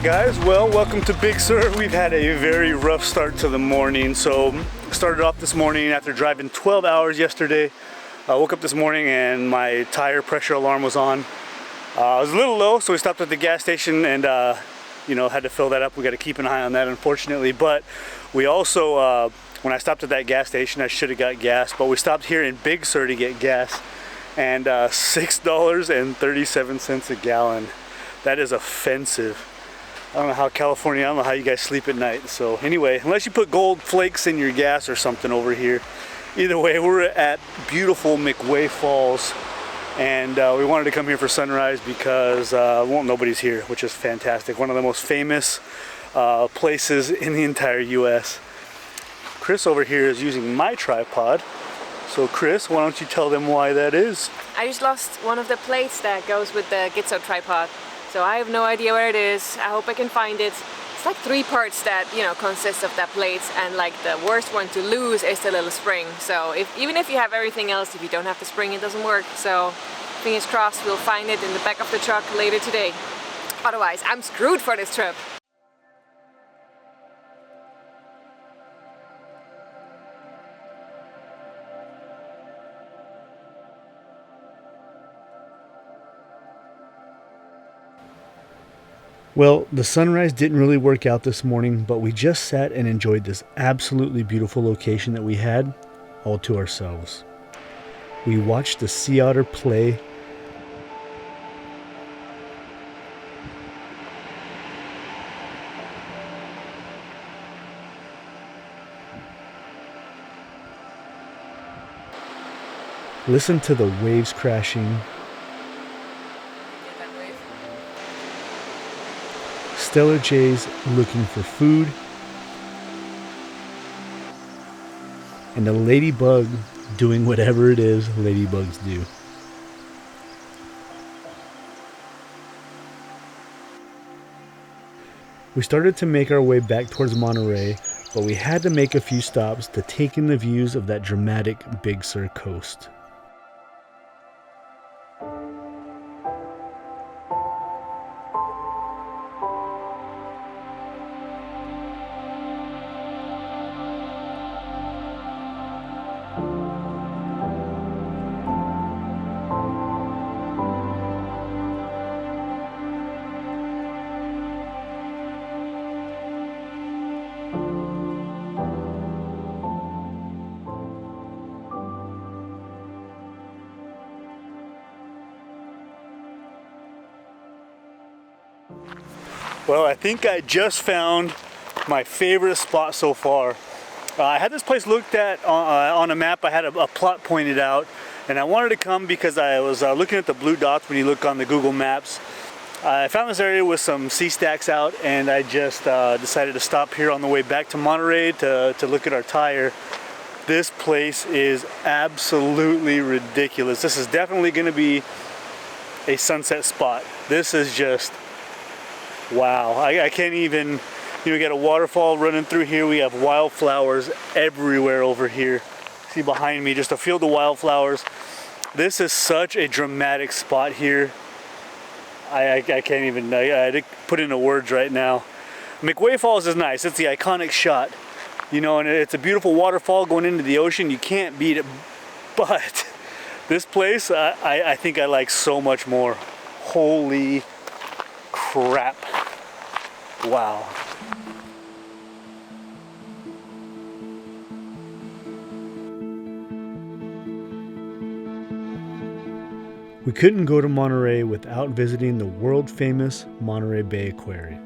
guys, well, welcome to Big Sur. We've had a very rough start to the morning. So started off this morning after driving 12 hours yesterday. I woke up this morning and my tire pressure alarm was on. It was a little low, so we stopped at the gas station and had to fill that up. We got to keep an eye on that, unfortunately. But we also, when I stopped at that gas station, I should have got gas, but we stopped here in Big Sur to get gas, and $6.37 a gallon. That is offensive. I don't know how California, I don't know how you guys sleep at night. So anyway, unless you put gold flakes in your gas or something over here. Either way, we're at beautiful McWay Falls, and we wanted to come here for sunrise because nobody's here, which is fantastic. One of the most famous places in the entire US. Chris over here is using my tripod. So Chris, why don't you tell them why that is? I just lost one of the plates that goes with the Gitzo tripod. So I have no idea where it is. I hope I can find it. It's like 3 parts that, consist of that plate, and like the worst one to lose is the little spring. So even if you have everything else, if you don't have the spring, it doesn't work. So fingers crossed we'll find it in the back of the truck later today. Otherwise, I'm screwed for this trip. Well, the sunrise didn't really work out this morning, but we just sat and enjoyed this absolutely beautiful location that we had all to ourselves. We watched the sea otter play. Listen to the waves crashing. Stellar jays looking for food, and a ladybug doing whatever it is ladybugs do. We started to make our way back towards Monterey, but we had to make a few stops to take in the views of that dramatic Big Sur coast. Well, I think I just found my favorite spot so far. I had this place looked at on a map. I had a plot pointed out, and I wanted to come because I was looking at the blue dots when you look on the Google Maps. I found this area with some sea stacks out, and I just decided to stop here on the way back to Monterey to look at our tire. This place is absolutely ridiculous. This is definitely going to be a sunset spot. This is just wow. I can't even, we got a waterfall running through here. We have wildflowers everywhere over here. See behind me, just a field of wildflowers. This is such a dramatic spot here. I can't even, I put into words right now. McWay Falls is nice. It's the iconic shot. And it's a beautiful waterfall going into the ocean. You can't beat it. But this place, I think I like so much more. Holy crap. Wow. We couldn't go to Monterey without visiting the world famous Monterey Bay Aquarium.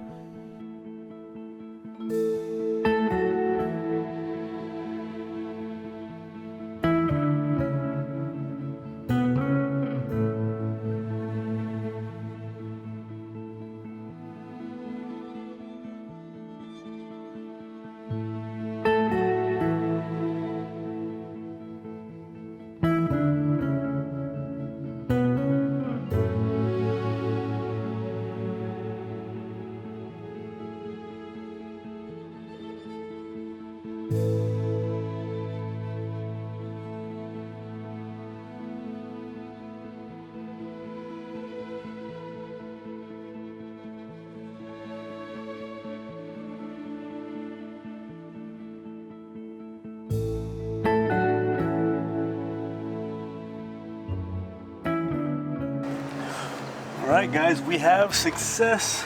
Alright guys, we have success.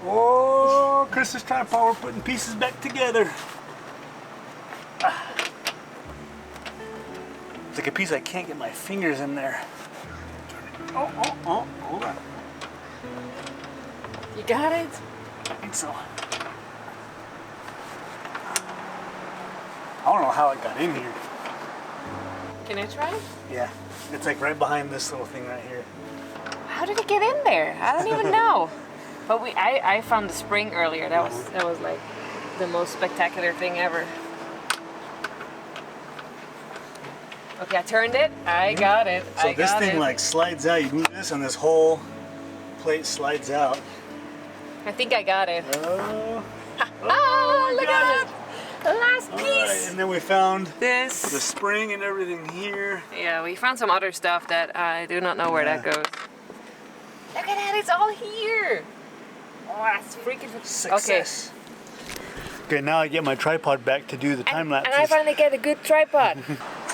Oh, Chris is trying to power putting pieces back together. It's like a piece I can't get my fingers in there. Oh, hold on. You got it? I think so. I don't know how it got in here. Can I try? Yeah, it's like right behind this little thing right here. How did it get in there? I don't even know. But I found the spring earlier. That was like the most spectacular thing ever. Okay, I turned it. I got it. So this thing like slides out. You move this, and this whole plate slides out. I think I got it. Oh, Look at that! The last piece. Right, and then we found the This. spring and everything here. Yeah, we found some other stuff that I do not know where that goes. Look at that! It's all here. Oh, that's freaking Success. Okay, now I get my tripod back to do the time lapses. And I finally get a good tripod.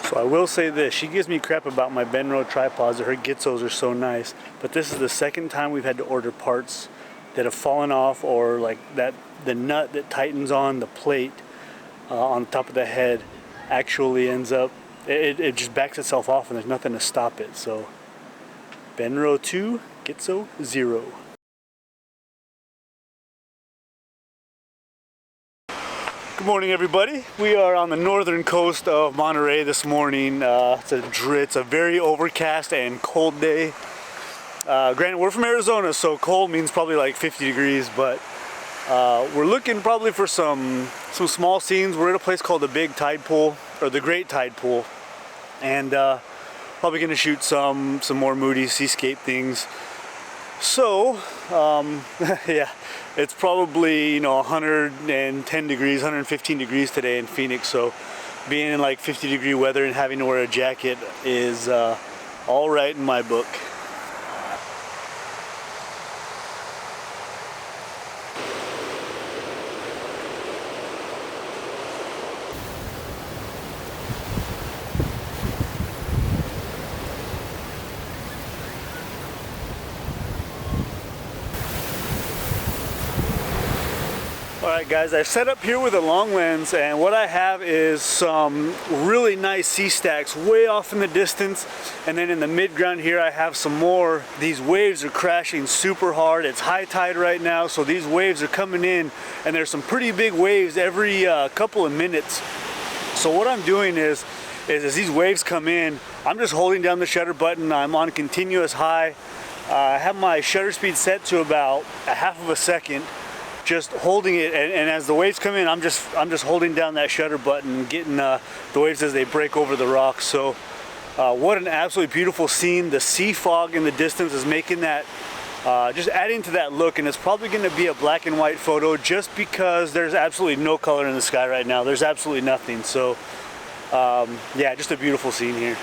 So I will say this, she gives me crap about my Benro tripods, that her Gitsos are so nice, but this is the second time we've had to order parts that have fallen off, or like that the nut that tightens on the plate on top of the head actually ends up, it just backs itself off and there's nothing to stop it. So Benro 2, Gitso 0. Good morning, everybody. We are on the northern coast of Monterey this morning. It's a very overcast and cold day. Granted, we're from Arizona, so cold means probably like 50 degrees, but we're looking probably for some small scenes. We're at a place called the Big Tide Pool, or the Great Tide Pool, and probably gonna shoot some more Moody seascape things. So, yeah, it's probably, 110 degrees, 115 degrees today in Phoenix, so being in like 50-degree weather and having to wear a jacket is all right in my book. Alright guys, I've set up here with a long lens, and what I have is some really nice sea stacks way off in the distance, and then in the mid-ground here I have some more. These waves are crashing super hard. It's high tide right now, so these waves are coming in, and there's some pretty big waves every couple of minutes. So what I'm doing is as these waves come in, I'm just holding down the shutter button. I'm on continuous high. I have my shutter speed set to about a half of a second, just holding it, and as the waves come in, I'm just holding down that shutter button and getting the waves as they break over the rocks. So what an absolutely beautiful scene. The sea fog in the distance is making that, just adding to that look, and it's probably going to be a black and white photo just because there's absolutely no color in the sky right now. There's absolutely nothing. So yeah, just a beautiful scene here.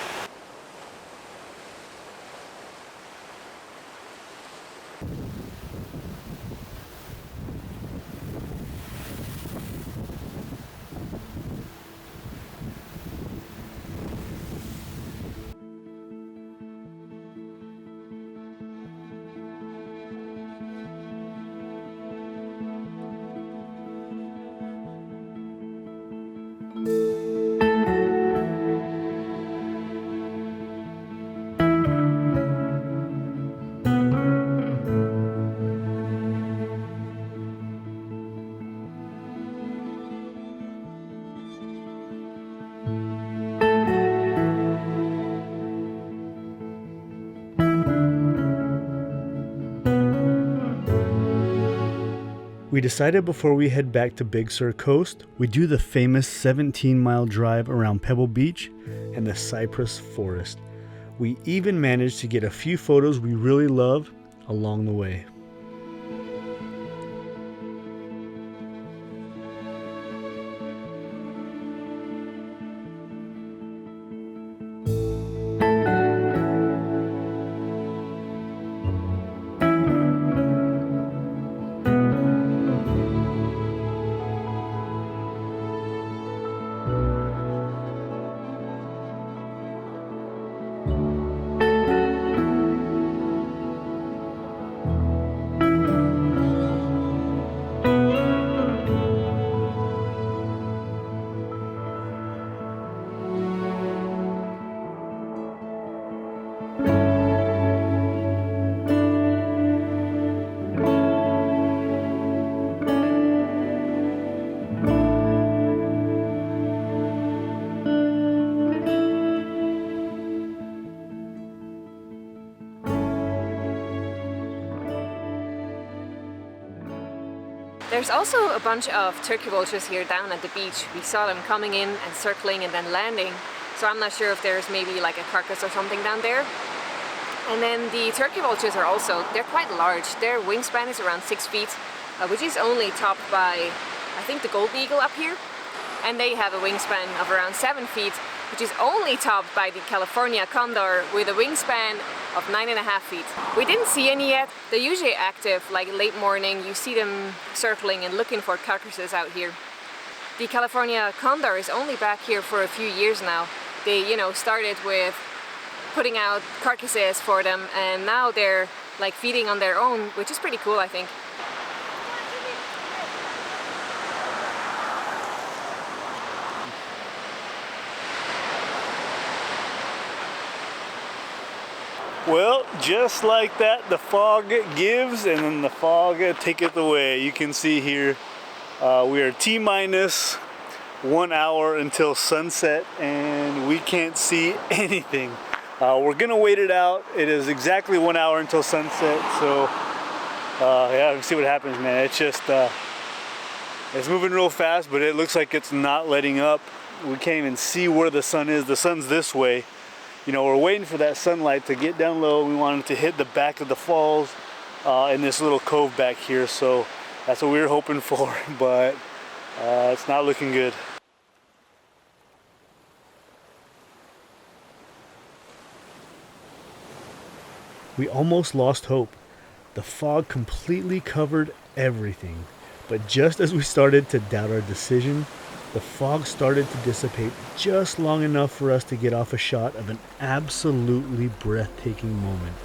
We decided before we head back to Big Sur Coast, we do the famous 17-mile drive around Pebble Beach and the cypress forest. We even managed to get a few photos we really love along the way. There's also a bunch of turkey vultures here down at the beach. We saw them coming in and circling and then landing. So I'm not sure if there's maybe like a carcass or something down there. And then the turkey vultures are also, they're quite large. Their wingspan is around 6 feet, which is only topped by, I think, the gold eagle up here. And they have a wingspan of around 7 feet, which is only topped by the California condor with a wingspan of 9.5 feet. We didn't see any yet. They're usually active, like late morning. You see them circling and looking for carcasses out here. The California condor is only back here for a few years now. They, started with putting out carcasses for them, and now they're like feeding on their own, which is pretty cool, I think. Well, just like that, the fog gives and then the fog taketh away. You can see here we are T-minus 1 hour until sunset and we can't see anything. We're gonna wait it out. It is exactly 1 hour until sunset, so yeah, we'll see what happens, man. It's just it's moving real fast, but it looks like it's not letting up. We can't even see where the sun is. The sun's this way. We're waiting for that sunlight to get down low. We want it to hit the back of the falls in this little cove back here, so that's what we were hoping for, but it's not looking good. We almost lost hope. The fog completely covered everything, but just as we started to doubt our decision, the fog started to dissipate just long enough for us to get off a shot of an absolutely breathtaking moment.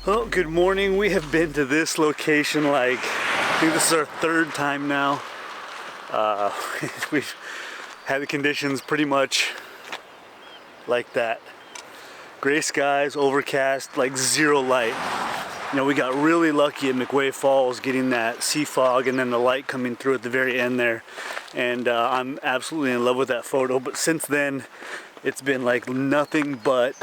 Well, good morning. We have been to this location I think this is our 3rd time now. We've had the conditions pretty much like that. Gray skies, overcast, like 0 light. We got really lucky at McWay Falls getting that sea fog and then the light coming through at the very end there. And I'm absolutely in love with that photo. But since then, it's been like nothing but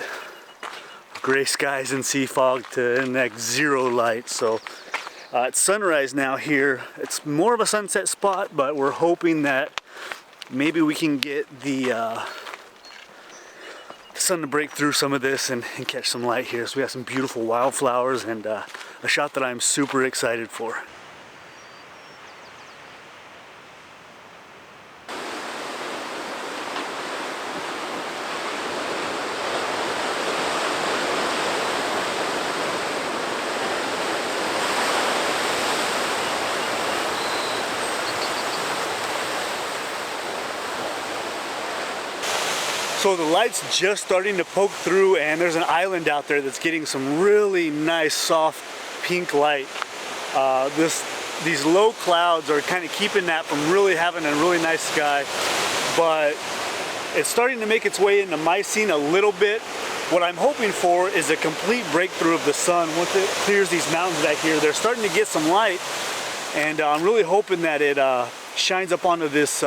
gray skies and sea fog to like 0 light. So it's sunrise now here. It's more of a sunset spot, but we're hoping that maybe we can get the sun to break through some of this and catch some light here. So we have some beautiful wildflowers and a shot that I'm super excited for. So the light's just starting to poke through and there's an island out there that's getting some really nice soft pink light. These low clouds are kind of keeping that from really having a really nice sky, but it's starting to make its way into my scene a little bit. What I'm hoping for is a complete breakthrough of the sun. Once it clears these mountains back here, they're starting to get some light, and I'm really hoping that it shines up onto this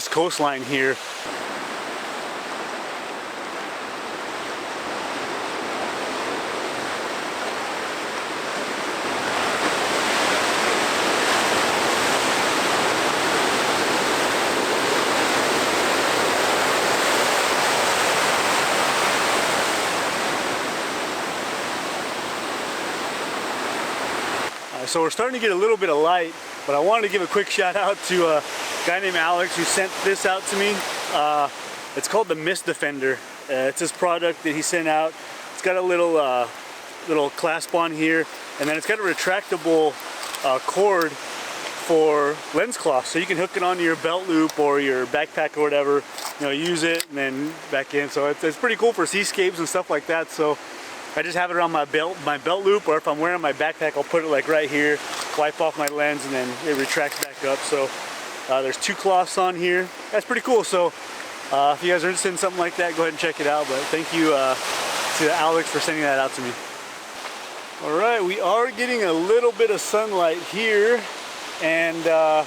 coastline here. So we're starting to get a little bit of light, but I wanted to give a quick shout out to a guy named Alex who sent this out to me. It's called the Mist Defender. It's his product that he sent out. It's got a little clasp on here, and then it's got a retractable cord for lens cloth, so you can hook it onto your belt loop or your backpack or whatever. Use it and then back in. So it's pretty cool for seascapes and stuff like that. So I just have it around my belt loop, or if I'm wearing my backpack, I'll put it like right here, wipe off my lens, and then it retracts back up. So there's 2 cloths on here. That's pretty cool. So If you guys are interested in something like that, go ahead and check it out. But thank you to Alex for sending that out to me. All right, we are getting a little bit of sunlight here, and the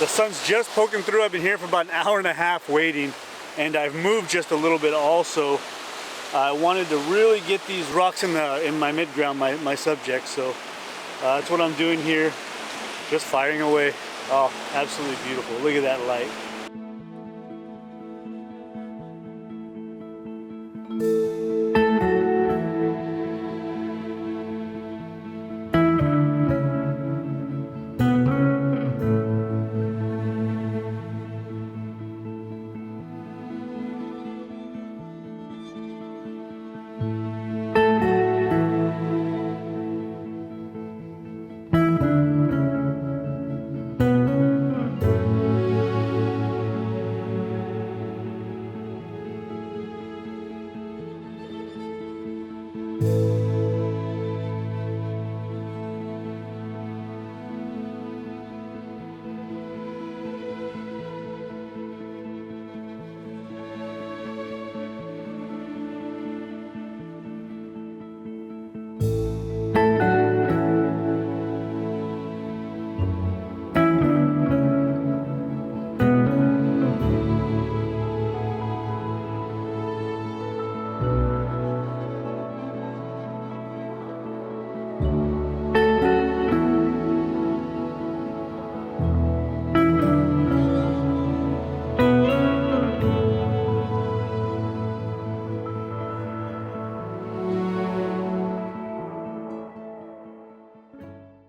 sun's just poking through. I've been here for about an hour and a half waiting, and I've moved just a little bit also. I wanted to really get these rocks in my midground, my subject, so that's what I'm doing here, just firing away. Oh, absolutely beautiful. Look at that light.